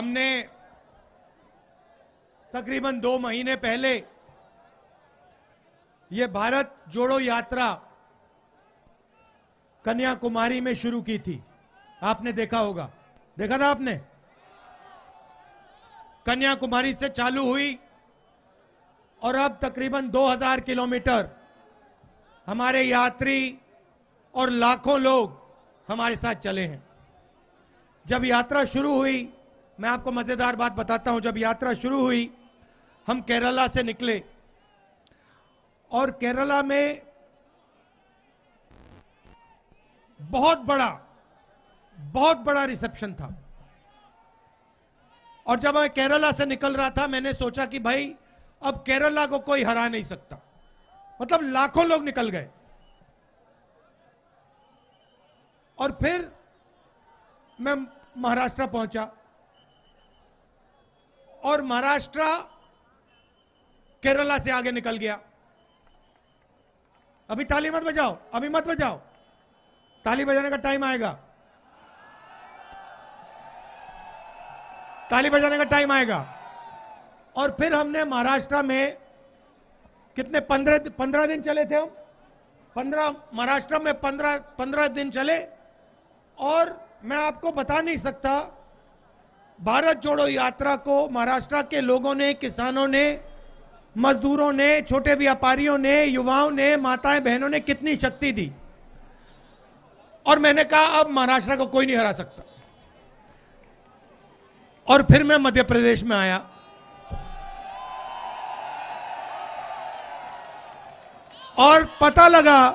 हमने तकरीबन 2 महीने पहले ये भारत जोड़ो यात्रा कन्याकुमारी में शुरू की थी। आपने देखा होगा, देखा था आपने? कन्याकुमारी से चालू हुई और अब तकरीबन 2000 किलोमीटर हमारे यात्री और लाखों लोग हमारे साथ चले हैं। जब यात्रा शुरू हुई, मैं आपको मजेदार बात बताता हूं, जब यात्रा शुरू हुई हम केरला से निकले और केरला में बहुत बड़ा रिसेप्शन था। और जब मैं केरला से निकल रहा था, मैंने सोचा कि भाई अब केरला को कोई हरा नहीं सकता। मतलब लाखों लोग निकल गए। और फिर मैं महाराष्ट्र पहुंचा और महाराष्ट्र केरला से आगे निकल गया। अभी ताली मत बजाओ, अभी मत बजाओ, ताली बजाने का टाइम आएगा, ताली बजाने का टाइम आएगा। और फिर हमने महाराष्ट्र में कितने 15 दिन चले थे हम, महाराष्ट्र में 15 दिन चले। और मैं आपको बता नहीं सकता, भारत जोड़ो यात्रा को महाराष्ट्र के लोगों ने, किसानों ने, मजदूरों ने, छोटे व्यापारियों ने, युवाओं ने, माताएं बहनों ने कितनी शक्ति दी। और मैंने कहा अब महाराष्ट्र को कोई नहीं हरा सकता। और फिर मैं मध्य प्रदेश में आया और पता लगा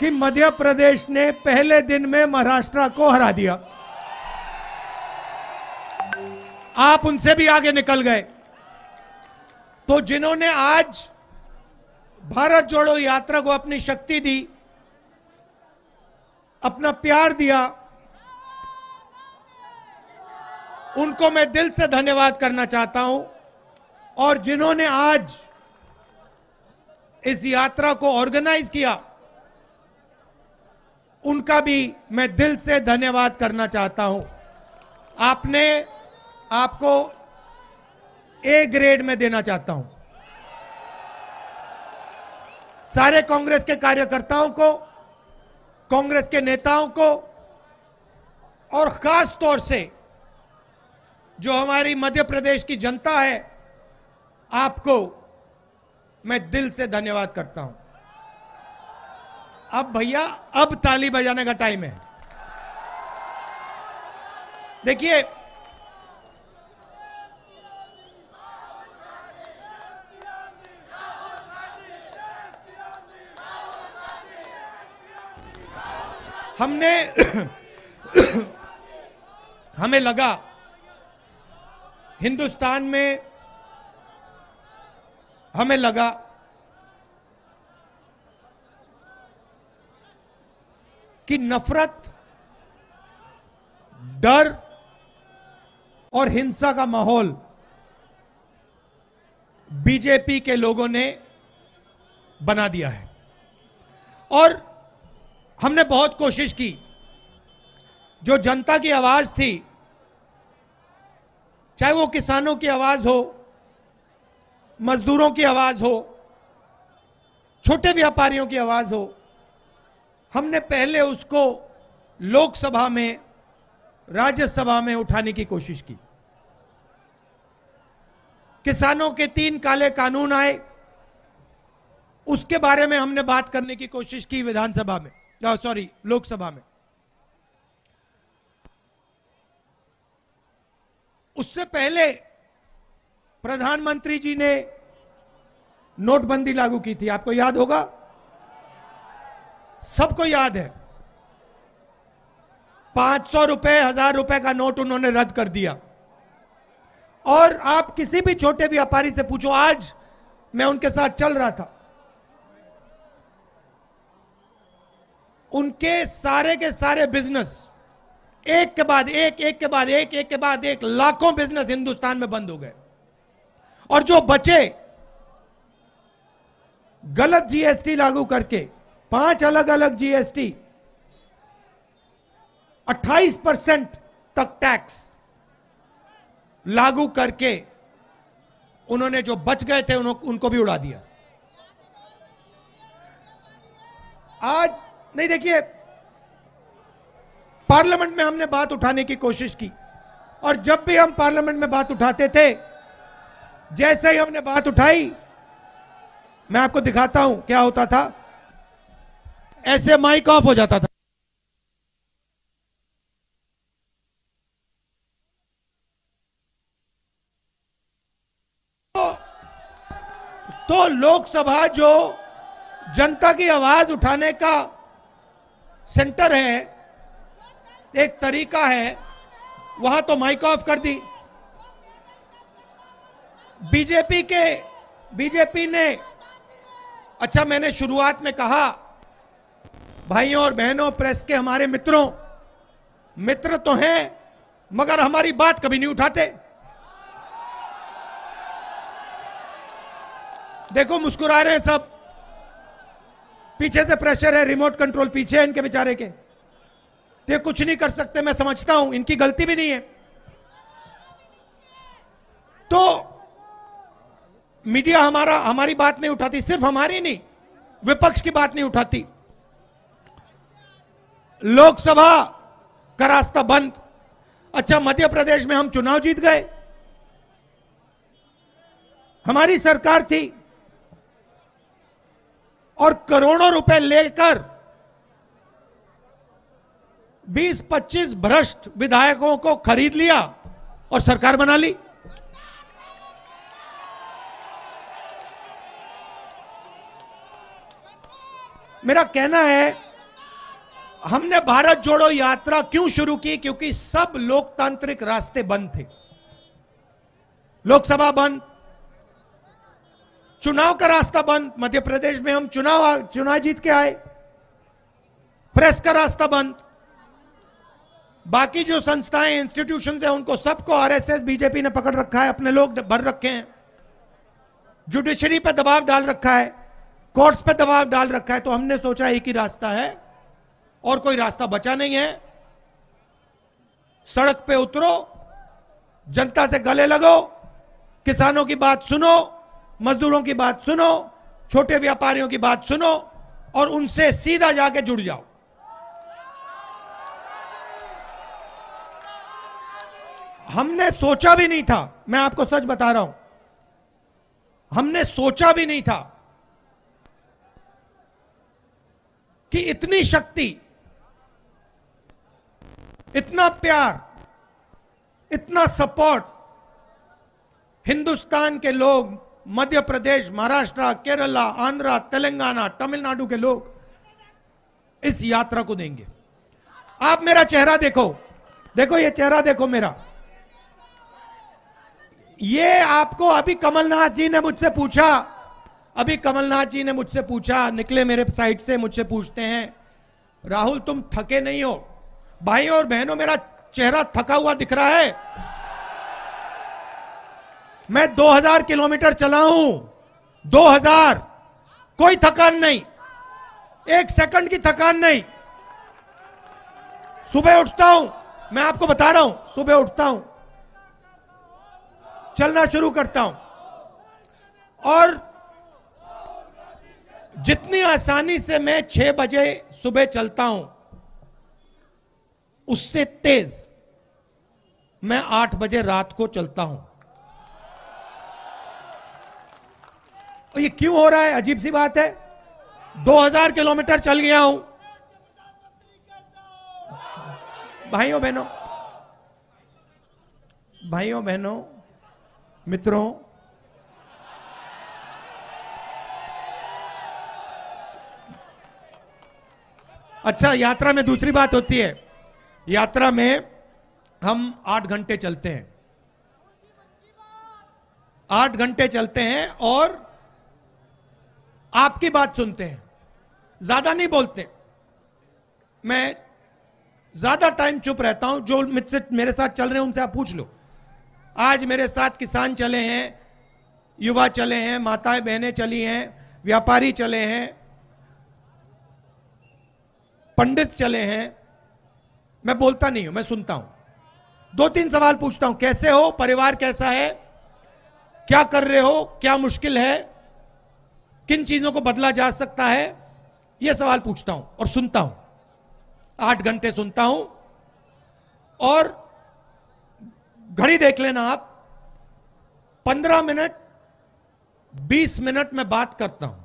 कि मध्य प्रदेश ने पहले दिन में महाराष्ट्र को हरा दिया। आप उनसे भी आगे निकल गए। तो जिन्होंने आज भारत जोड़ो यात्रा को अपनी शक्ति दी, अपना प्यार दिया, उनको मैं दिल से धन्यवाद करना चाहता हूं। और जिन्होंने आज इस यात्रा को ऑर्गेनाइज किया, उनका भी मैं दिल से धन्यवाद करना चाहता हूं। आपको ए ग्रेड में देना चाहता हूं। सारे कांग्रेस के कार्यकर्ताओं को, कांग्रेस के नेताओं को, और खास तौर से जो हमारी मध्य प्रदेश की जनता है, आपको मैं दिल से धन्यवाद करता हूं। अब भैया, अब ताली बजाने का टाइम है। देखिए, हमें लगा हिंदुस्तान में, हमें लगा कि नफरत, डर और हिंसा का माहौल बीजेपी के लोगों ने बना दिया है। और हमने बहुत कोशिश की, जो जनता की आवाज थी, चाहे वो किसानों की आवाज हो, मजदूरों की आवाज हो, छोटे व्यापारियों की आवाज हो, हमने पहले उसको लोकसभा में, राज्यसभा में उठाने की कोशिश की। किसानों के 3 काले कानून आए, उसके बारे में हमने बात करने की कोशिश की विधानसभा में, लोकसभा में। उससे पहले प्रधानमंत्री जी ने नोटबंदी लागू की थी, आपको याद होगा, सबको याद है। 500 रुपए, 1000 रुपए का नोट उन्होंने रद्द कर दिया। और आप किसी भी छोटे व्यापारी से पूछो, आज मैं उनके साथ चल रहा था, उनके सारे के सारे बिजनेस एक के बाद एक लाखों बिजनेस हिंदुस्तान में बंद हो गए। और जो बचे, गलत जीएसटी लागू करके, 5 अलग अलग जीएसटी, 28% तक टैक्स, लागू करके उन्होंने जो बच गए थे उनको भी उड़ा दिया। आज नहीं, देखिए, पार्लियामेंट में हमने बात उठाने की कोशिश की और जब भी हम पार्लियामेंट में बात उठाते थे, जैसे ही हमने बात उठाई, मैं आपको दिखाता हूं क्या होता था। ऐसे माइक ऑफ हो जाता था। तो लोकसभा जो जनता की आवाज उठाने का सेंटर है, एक तरीका है, वहां तो माइक ऑफ कर दी। बीजेपी ने, अच्छा, मैंने शुरुआत में कहा, भाइयों और बहनों, प्रेस के हमारे मित्रों, मित्र तो हैं मगर हमारी बात कभी नहीं उठाते। देखो मुस्कुरा रहे हैं सब, पीछे से प्रेशर है, रिमोट कंट्रोल पीछे है इनके बेचारे के, ये कुछ नहीं कर सकते। मैं समझता हूं इनकी गलती भी नहीं है। तो मीडिया हमारी बात नहीं उठाती, सिर्फ हमारी नहीं, विपक्ष की बात नहीं उठाती। लोकसभा का रास्ता बंद। अच्छा, मध्य प्रदेश में हम चुनाव जीत गए, हमारी सरकार थी और करोड़ों रुपए लेकर 20-25 भ्रष्ट विधायकों को खरीद लिया और सरकार बना ली। मेरा कहना है, हमने भारत जोड़ो यात्रा क्यों शुरू की? क्योंकि सब लोकतांत्रिक रास्ते बंद थे। लोकसभा बंद, चुनाव का रास्ता बंद। मध्य प्रदेश में हम चुनाव जीत के आए। प्रेस का रास्ता बंद। बाकी जो संस्थाएं, इंस्टीट्यूशंस हैं, उनको सबको आरएसएस, बीजेपी ने पकड़ रखा है, अपने लोग भर रखे हैं। जुडिशरी पे दबाव डाल रखा है, कोर्ट्स पे दबाव डाल रखा है। तो हमने सोचा एक ही रास्ता है और कोई रास्ता बचा नहीं है। सड़क पे उतरो, जनता से गले लगो, किसानों की बात सुनो, मजदूरों की बात सुनो, छोटे व्यापारियों की बात सुनो और उनसे सीधा जाके जुड़ जाओ। हमने सोचा भी नहीं था, मैं आपको सच बता रहा हूं, हमने सोचा भी नहीं था कि इतनी शक्ति, इतना प्यार, इतना सपोर्ट हिंदुस्तान के लोग, मध्य प्रदेश, महाराष्ट्र, केरला, आंध्र, तेलंगाना, तमिलनाडु के लोग इस यात्रा को देंगे। आप मेरा चेहरा देखो, देखो ये चेहरा देखो मेरा। ये आपको अभी कमलनाथ जी ने मुझसे पूछा, निकले मेरे साइड से, मुझसे पूछते हैं, राहुल तुम थके नहीं हो? भाइयों और बहनों, मेरा चेहरा थका हुआ दिख रहा है? मैं 2000 किलोमीटर चला हूं, 2000, कोई थकान नहीं, एक सेकंड की थकान नहीं। सुबह उठता हूं, मैं आपको बता रहा हूं, सुबह उठता हूं, चलना शुरू करता हूं और जितनी आसानी से मैं 6 बजे सुबह चलता हूं, उससे तेज मैं 8 बजे रात को चलता हूं। और ये क्यों हो रहा है? अजीब सी बात है। 2000 किलोमीटर चल गया हूं। भाइयों बहनों, मित्रों, अच्छा, यात्रा में दूसरी बात होती है। यात्रा में हम 8 घंटे चलते हैं, 8 घंटे चलते हैं और आपकी बात सुनते हैं, ज्यादा नहीं बोलते। मैं ज्यादा टाइम चुप रहता हूं। जो मेरे साथ चल रहे हैं उनसे आप पूछ लो। आज मेरे साथ किसान चले हैं, युवा चले हैं, माताएं बहनें चली हैं, व्यापारी चले हैं, पंडित चले हैं। मैं बोलता नहीं हूं, मैं सुनता हूं। दो तीन सवाल पूछता हूं। कैसे हो, परिवार कैसा है, क्या कर रहे हो, क्या मुश्किल है, किन चीजों को बदला जा सकता है, यह सवाल पूछता हूं और सुनता हूं। 8 घंटे सुनता हूं और घड़ी देख लेना आप, 15 मिनट 20 मिनट में बात करता हूं,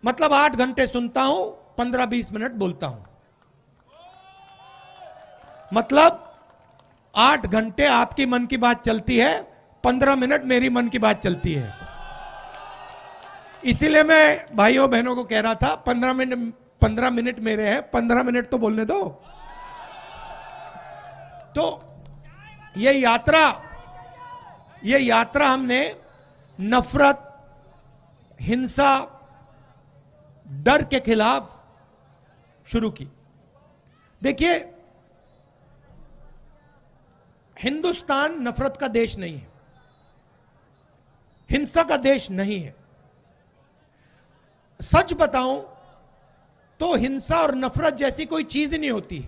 मतलब 8 घंटे सुनता हूं, 15-20 मिनट बोलता हूं, मतलब 8 घंटे आपकी मन की बात चलती है, 15 मिनट मेरी मन की बात चलती है। इसीलिए मैं भाइयों बहनों को कह रहा था 15 मिनट मेरे हैं, 15 मिनट तो बोलने दो। तो ये यात्रा हमने नफरत, हिंसा, डर के खिलाफ शुरू की। देखिए, हिंदुस्तान नफरत का देश नहीं है, हिंसा का देश नहीं है। सच बताऊं तो हिंसा और नफरत जैसी कोई चीज ही नहीं होती।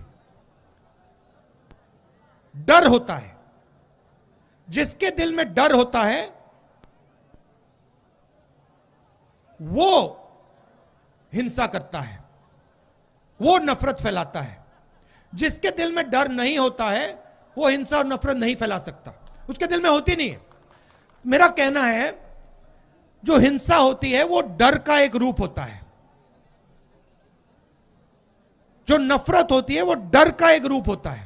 डर होता है, जिसके दिल में डर होता है वो हिंसा करता है, वो नफरत फैलाता है। जिसके दिल में डर नहीं होता है वो हिंसा और नफरत नहीं फैला सकता, उसके दिल में होती नहीं है। मेरा कहना है जो हिंसा होती है वो डर का एक रूप होता है, जो नफरत होती है वो डर का एक रूप होता है।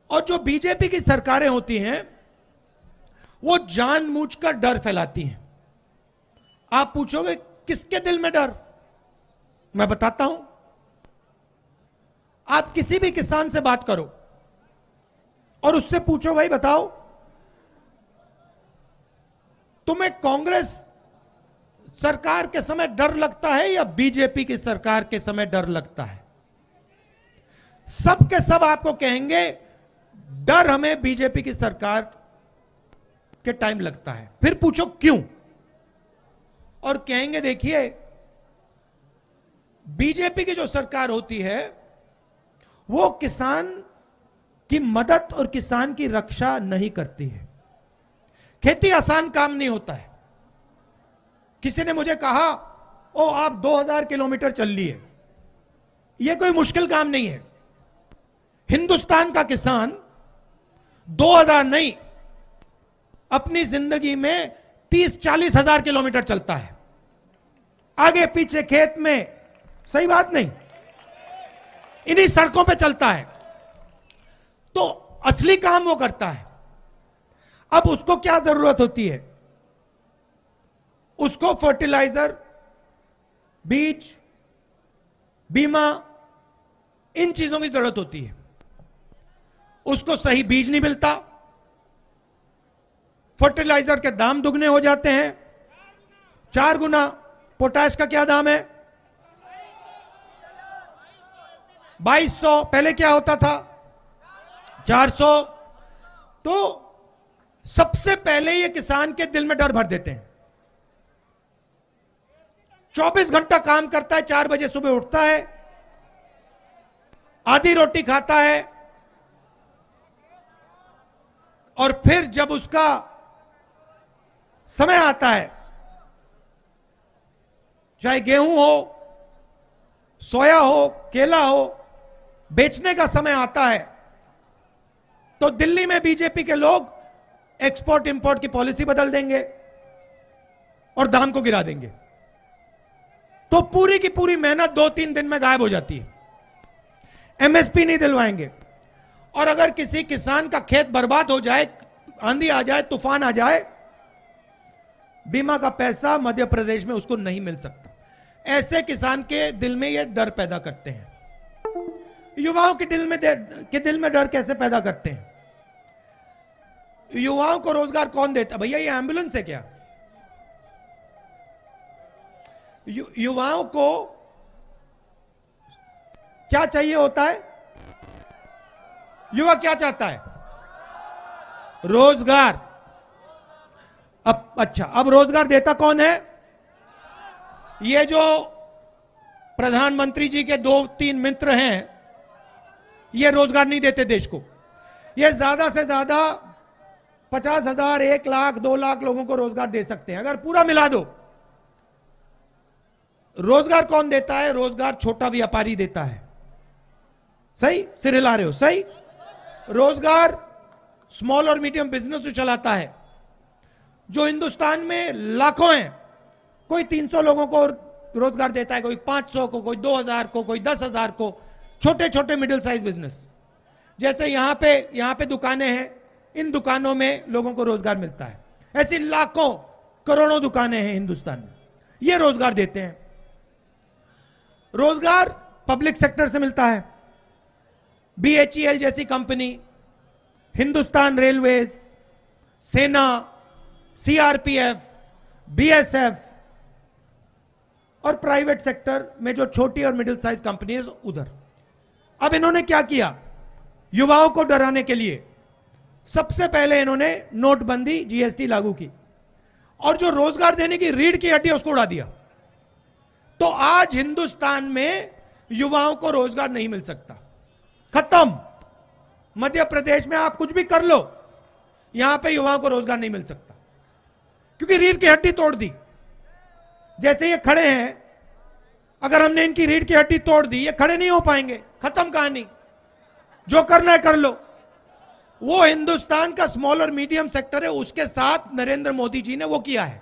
और जो बीजेपी की सरकारें होती हैं वो जानबूझकर डर फैलाती हैं। आप पूछोगे किसके दिल में डर, मैं बताता हूं। आप किसी भी किसान से बात करो और उससे पूछो, भाई बताओ तुम्हें कांग्रेस सरकार के समय डर लगता है या बीजेपी की सरकार के समय डर लगता है? सब के सब आपको कहेंगे डर हमें बीजेपी की सरकार के टाइम लगता है। फिर पूछो क्यों, और कहेंगे देखिए बीजेपी की जो सरकार होती है वो किसान की मदद और किसान की रक्षा नहीं करती है। खेती आसान काम नहीं होता है। किसी ने मुझे कहा, ओ आप 2000 किलोमीटर चल लिए, यह कोई मुश्किल काम नहीं है। हिंदुस्तान का किसान 2000 नहीं, अपनी जिंदगी में 30-40 हजार किलोमीटर चलता है, आगे पीछे खेत में, सही बात नहीं, इन्हीं सड़कों पे चलता है। तो असली काम वो करता है। अब उसको क्या जरूरत होती है? उसको फर्टिलाइजर, बीज, बीमा, इन चीजों की जरूरत होती है। उसको सही बीज नहीं मिलता, फर्टिलाइजर के दाम दुगने हो जाते हैं, 4 गुना। पोटाश का क्या दाम है? 2200, पहले क्या होता था? 400। तो सबसे पहले ये किसान के दिल में डर भर देते हैं। 24 घंटा काम करता है, 4 बजे सुबह उठता है, आधी रोटी खाता है, और फिर जब उसका समय आता है, चाहे गेहूं हो, सोया हो, केला हो, बेचने का समय आता है, तो दिल्ली में बीजेपी के लोग एक्सपोर्ट इंपोर्ट की पॉलिसी बदल देंगे और दाम को गिरा देंगे। तो पूरी की पूरी मेहनत 2-3 दिन में गायब हो जाती है। एमएसपी नहीं दिलवाएंगे। और अगर किसी किसान का खेत बर्बाद हो जाए, आंधी आ जाए, तूफान आ जाए, बीमा का पैसा मध्य प्रदेश में उसको नहीं मिल सकता। ऐसे किसान के दिल में ये डर पैदा करते हैं। युवाओं के दिल में डर कैसे पैदा करते हैं? युवाओं को रोजगार कौन देता? भैया ये एम्बुलेंस है क्या? युवाओं को क्या चाहिए होता है? युवा क्या चाहता है? रोजगार। अब अच्छा, अब रोजगार देता कौन है? ये जो प्रधानमंत्री जी के 2-3 मित्र हैं, ये रोजगार नहीं देते देश को। ये ज्यादा से ज्यादा 50,000, 1,00,000, 2,00,000 लोगों को रोजगार दे सकते हैं, अगर पूरा मिला दो। रोजगार कौन देता है? रोजगार छोटा व्यापारी देता है। सही सिर हिला रहे हो? सही। रोजगार स्मॉल और मीडियम बिजनेस जो चलाता है, जो हिंदुस्तान में लाखों हैं, कोई 300 लोगों को रोजगार देता है, कोई 500 को, कोई 2,000 को, कोई 10,000 को। छोटे छोटे मिडिल साइज बिजनेस, जैसे यहां पे दुकानें हैं, इन दुकानों में लोगों को रोजगार मिलता है। ऐसी लाखों करोड़ों दुकानें हैं हिंदुस्तान में, ये रोजगार देते हैं। रोजगार पब्लिक सेक्टर से मिलता है। BHEL जैसी कंपनी, हिंदुस्तान रेलवेज, सेना, CRPF, BSF और प्राइवेट सेक्टर में जो छोटी और मिडिल साइज कंपनी है उधर। अब इन्होंने क्या किया? युवाओं को डराने के लिए सबसे पहले इन्होंने नोटबंदी, GST लागू की, और जो रोजगार देने की रीढ़ की हड्डी उसको उड़ा दिया। तो आज हिंदुस्तान में युवाओं को रोजगार नहीं मिल सकता, खत्म। मध्य प्रदेश में आप कुछ भी कर लो, यहां पे युवाओं को रोजगार नहीं मिल सकता, क्योंकि रीढ़ की हड्डी तोड़ दी। जैसे ये खड़े हैं, अगर हमने इनकी रीढ़ की हड्डी तोड़ दी, ये खड़े नहीं हो पाएंगे, खत्म कहानी। जो करना है कर लो। वो हिंदुस्तान का स्मॉल और मीडियम सेक्टर है, उसके साथ नरेंद्र मोदी जी ने वो किया है।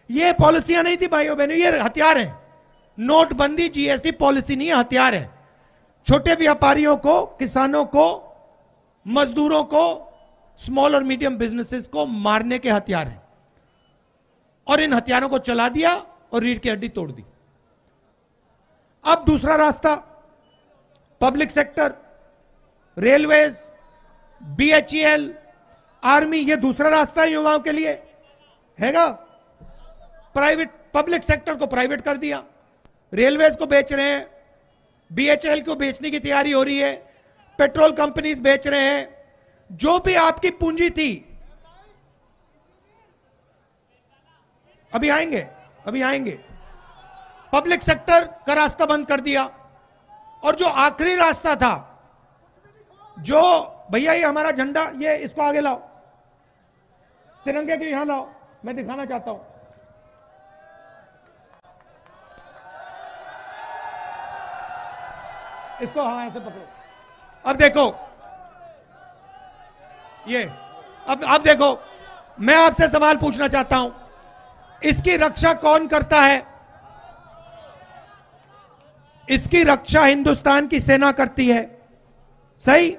ये पॉलिसियां नहीं थी भाइयों बहनों, ये हथियार हैं। नोटबंदी, GST पॉलिसी नहीं है, हथियार है। छोटे व्यापारियों को, किसानों को, मजदूरों को, स्मॉल और मीडियम बिजनेसेस को मारने के हथियार हैं, और इन हथियारों को चला दिया और रीढ़ की हड्डी तोड़ दी। अब दूसरा रास्ता, public sector, railways, BHEL, army, ये दूसरा रास्ता है युवाओं के लिए, हैगा। प्राइवेट, पब्लिक सेक्टर को प्राइवेट कर दिया, रेलवेज को बेच रहे हैं, BHEL को बेचने की तैयारी हो रही है, पेट्रोल कंपनीज बेच रहे हैं। जो भी आपकी पूंजी थी, अभी आएंगे, पब्लिक सेक्टर का रास्ता बंद कर दिया। और जो आखिरी रास्ता था, जो भैया ये हमारा झंडा, ये इसको आगे लाओ, तिरंगे को यहां लाओ, मैं दिखाना चाहता हूं। इसको हाँ ऐसे पकड़ो। अब देखो ये, अब देखो, मैं आपसे सवाल पूछना चाहता हूं, इसकी रक्षा कौन करता है? इसकी रक्षा हिंदुस्तान की सेना करती है, सही।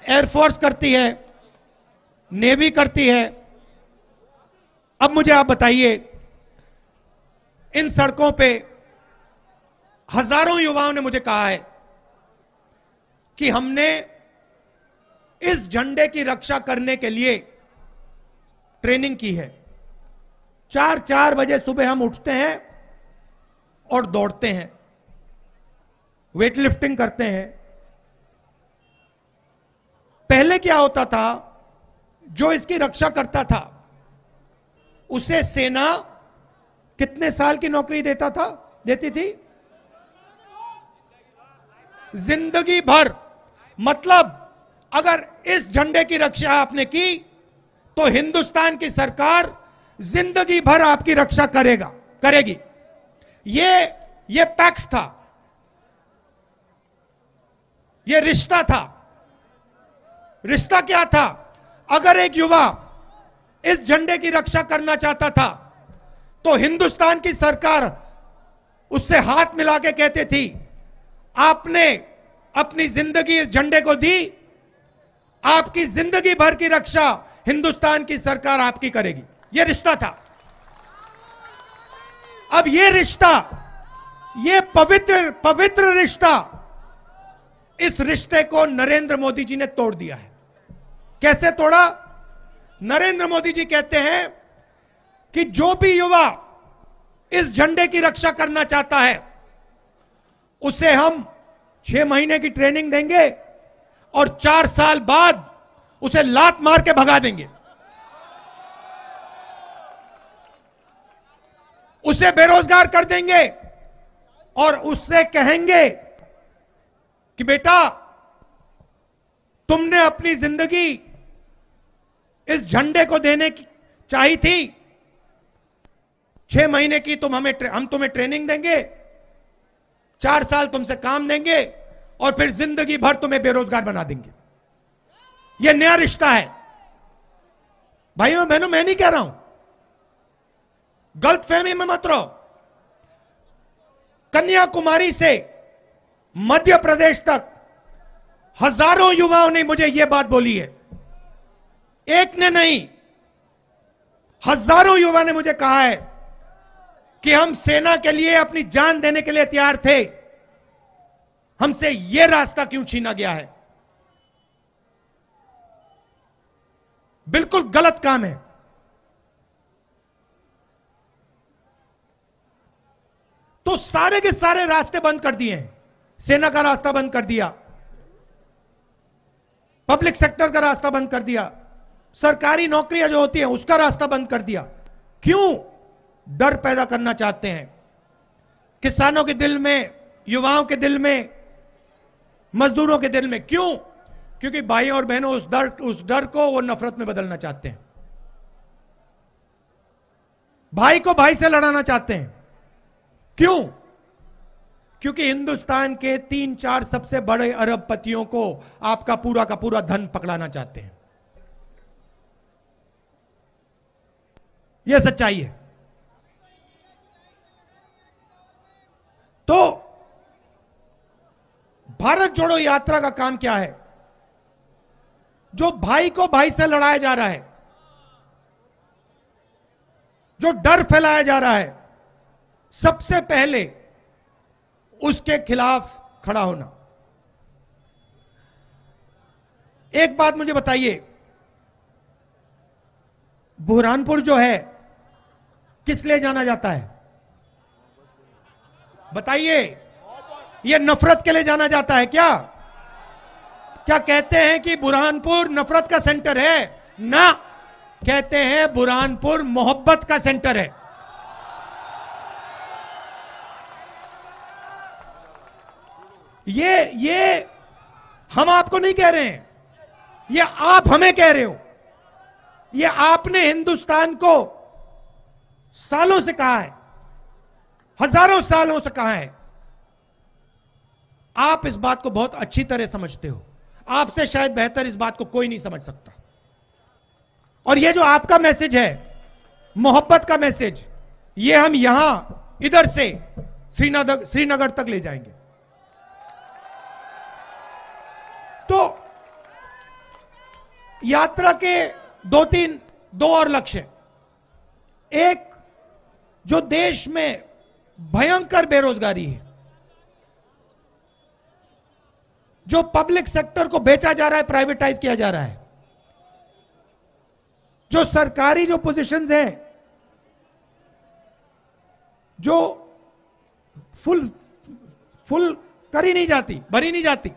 एयरफोर्स करती है, नेवी करती है। अब मुझे आप बताइए, इन सड़कों पे हजारों युवाओं ने मुझे कहा है कि हमने इस झंडे की रक्षा करने के लिए ट्रेनिंग की है। 4 बजे सुबह हम उठते हैं और दौड़ते हैं, वेट लिफ्टिंग करते हैं। पहले क्या होता था, जो इसकी रक्षा करता था उसे सेना कितने साल की नौकरी देती थी? जिंदगी भर। मतलब अगर इस झंडे की रक्षा आपने की तो हिंदुस्तान की सरकार जिंदगी भर आपकी रक्षा करेगी। ये पैक्ट था, ये रिश्ता था। रिश्ता क्या था? अगर एक युवा इस झंडे की रक्षा करना चाहता था तो हिंदुस्तान की सरकार उससे हाथ मिला के कहती थी, आपने अपनी जिंदगी इस झंडे को दी, आपकी जिंदगी भर की रक्षा हिंदुस्तान की सरकार आपकी करेगी। यह रिश्ता था। अब यह रिश्ता, यह पवित्र रिश्ता, इस रिश्ते को नरेंद्र मोदी जी ने तोड़ दिया है। कैसे तोड़ा? नरेंद्र मोदी जी कहते हैं कि जो भी युवा इस झंडे की रक्षा करना चाहता है उसे हम 6 महीने की ट्रेनिंग देंगे और 4 साल बाद उसे लात मार के भगा देंगे। उसे बेरोजगार कर देंगे और उससे कहेंगे कि बेटा तुमने अपनी जिंदगी इस झंडे को देने की चाहिए थी। 6 महीने की हम तुम्हें ट्रेनिंग देंगे, 4 साल तुमसे काम देंगे और फिर जिंदगी भर तुम्हें बेरोजगार बना देंगे। यह नया रिश्ता है भाइयों बहनों, मैं नहीं कह रहा हूं, गलतफहमी में मत रहो। कन्याकुमारी से मध्य प्रदेश तक हजारों युवाओं ने मुझे यह बात बोली है, एक ने नहीं, हजारों युवा ने मुझे कहा है कि हम सेना के लिए अपनी जान देने के लिए तैयार थे, हमसे यह रास्ता क्यों छीना गया है। बिल्कुल गलत काम है। तो सारे के सारे रास्ते बंद कर दिए हैं। सेना का रास्ता बंद कर दिया, पब्लिक सेक्टर का रास्ता बंद कर दिया, सरकारी नौकरियां जो होती हैं उसका रास्ता बंद कर दिया। क्यों? डर पैदा करना चाहते हैं किसानों के दिल में, युवाओं के दिल में, मजदूरों के दिल में। क्यों? क्योंकि भाई और बहनों उस डर को वो नफरत में बदलना चाहते हैं। भाई को भाई से लड़ाना चाहते हैं। क्यों? क्योंकि हिंदुस्तान के 3-4 सबसे बड़े अरबपतियों को आपका पूरा का पूरा धन पकड़ाना चाहते हैं। यह सच्चाई है। तो भारत जोड़ो यात्रा का काम क्या है? जो भाई को भाई से लड़ाया जा रहा है, जो डर फैलाया जा रहा है, सबसे पहले उसके खिलाफ खड़ा होना। एक बात मुझे बताइए, बुरहानपुर जो है किस लिए जाना जाता है? बताइए। यह नफरत के लिए जाना जाता है क्या? क्या कहते हैं कि बुरहानपुर नफरत का सेंटर है? ना, कहते हैं बुरहानपुर मोहब्बत का सेंटर है। ये हम आपको नहीं कह रहे हैं, ये आप हमें कह रहे हो। ये आपने हिंदुस्तान को सालों से कहा है, हजारों सालों से कहा है। आप इस बात को बहुत अच्छी तरह समझते हो, आपसे शायद बेहतर इस बात को कोई नहीं समझ सकता। और ये जो आपका मैसेज है, मोहब्बत का मैसेज, ये हम यहां इधर से श्रीनगर तक ले जाएंगे। तो यात्रा के दो और लक्ष्य। एक, जो देश में भयंकर बेरोजगारी है, जो पब्लिक सेक्टर को बेचा जा रहा है, प्राइवेटाइज किया जा रहा है, जो सरकारी जो पोजीशंस हैं जो फुल करी नहीं जाती, भरी नहीं जाती,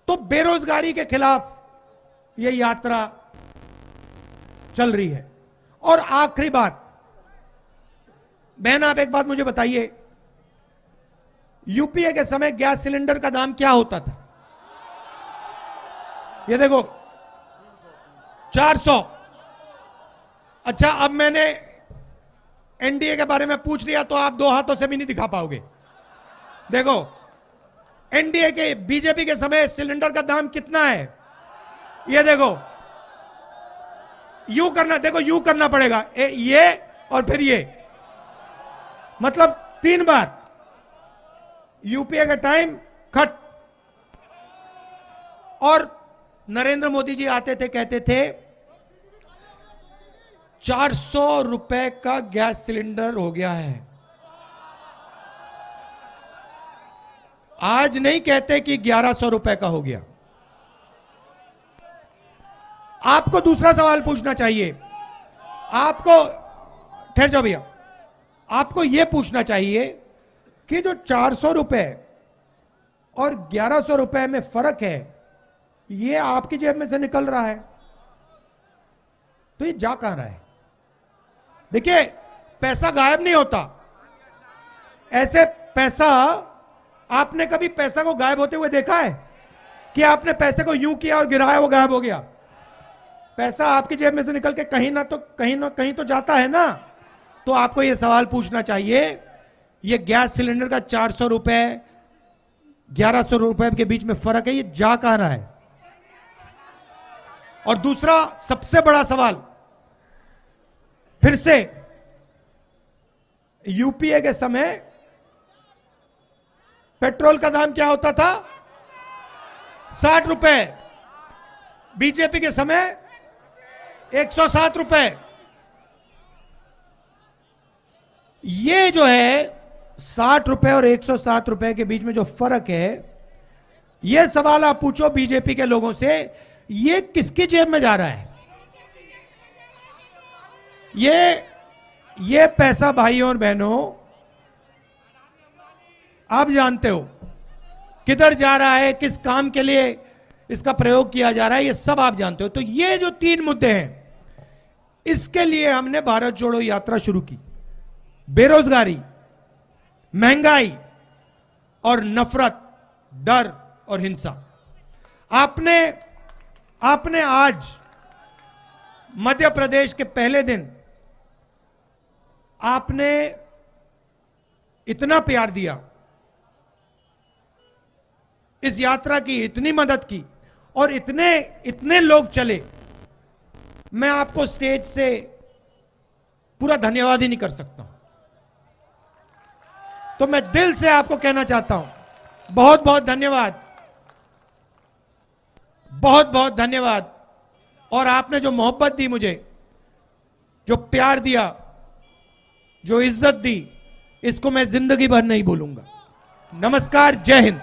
तो बेरोजगारी के खिलाफ यह यात्रा चल रही है। और आखिरी बात, बहन आप एक बात मुझे बताइए, यूपीए के समय गैस सिलेंडर का दाम क्या होता था? ये देखो 400। अच्छा, अब मैंने एनडीए के बारे में पूछ लिया तो आप 2 हाथों से भी नहीं दिखा पाओगे। देखो एनडीए के, बीजेपी के समय सिलेंडर का दाम कितना है? ये देखो, यू करना, देखो यू करना पड़ेगा, ये और फिर ये, मतलब 3 बार। यूपीए का टाइम खट। और नरेंद्र मोदी जी आते थे, कहते थे 400 रुपए का गैस सिलेंडर हो गया है। आज नहीं कहते कि 1100 रुपए का हो गया। आपको दूसरा सवाल पूछना चाहिए, आपको, ठहर जाओ भैया, आपको यह पूछना चाहिए कि जो 400 रुपए और 1100 रुपए में फर्क है, ये आपकी जेब में से निकल रहा है, तो ये जा कहां रहा है? देखिए, पैसा गायब नहीं होता। ऐसे पैसा, आपने कभी पैसा को गायब होते हुए देखा है? कि आपने पैसे को यूं किया और गिराया, वो गायब हो गया? पैसा आपकी जेब में से निकल के कहीं ना कहीं तो जाता है ना। तो आपको यह सवाल पूछना चाहिए, ये गैस सिलेंडर का 400 रुपए 1100 रुपए के बीच में फर्क है, ये जा कहां रहा है? और दूसरा सबसे बड़ा सवाल, फिर से यूपीए के समय पेट्रोल का दाम क्या होता था? 60 रुपए। बीजेपी के समय 107 रुपए। ये जो है 60 रुपए और 107 रुपए के बीच में जो फर्क है, ये सवाल आप पूछो बीजेपी के लोगों से, ये किसकी जेब में जा रहा है? ये पैसा भाइयों और बहनों, आप जानते हो किधर जा रहा है, किस काम के लिए इसका प्रयोग किया जा रहा है, ये सब आप जानते हो। तो ये जो 3 मुद्दे हैं, इसके लिए हमने भारत जोड़ो यात्रा शुरू की। बेरोजगारी, महंगाई और नफरत, डर और हिंसा। आपने आज मध्य प्रदेश के पहले दिन आपने इतना प्यार दिया, इस यात्रा की इतनी मदद की और इतने लोग चले, मैं आपको स्टेज से पूरा धन्यवाद ही नहीं कर सकता। तो मैं दिल से आपको कहना चाहता हूं, बहुत बहुत धन्यवाद, बहुत बहुत धन्यवाद। और आपने जो मोहब्बत दी मुझे, जो प्यार दिया, जो इज्जत दी, इसको मैं जिंदगी भर नहीं भूलूंगा। नमस्कार, जय हिंद।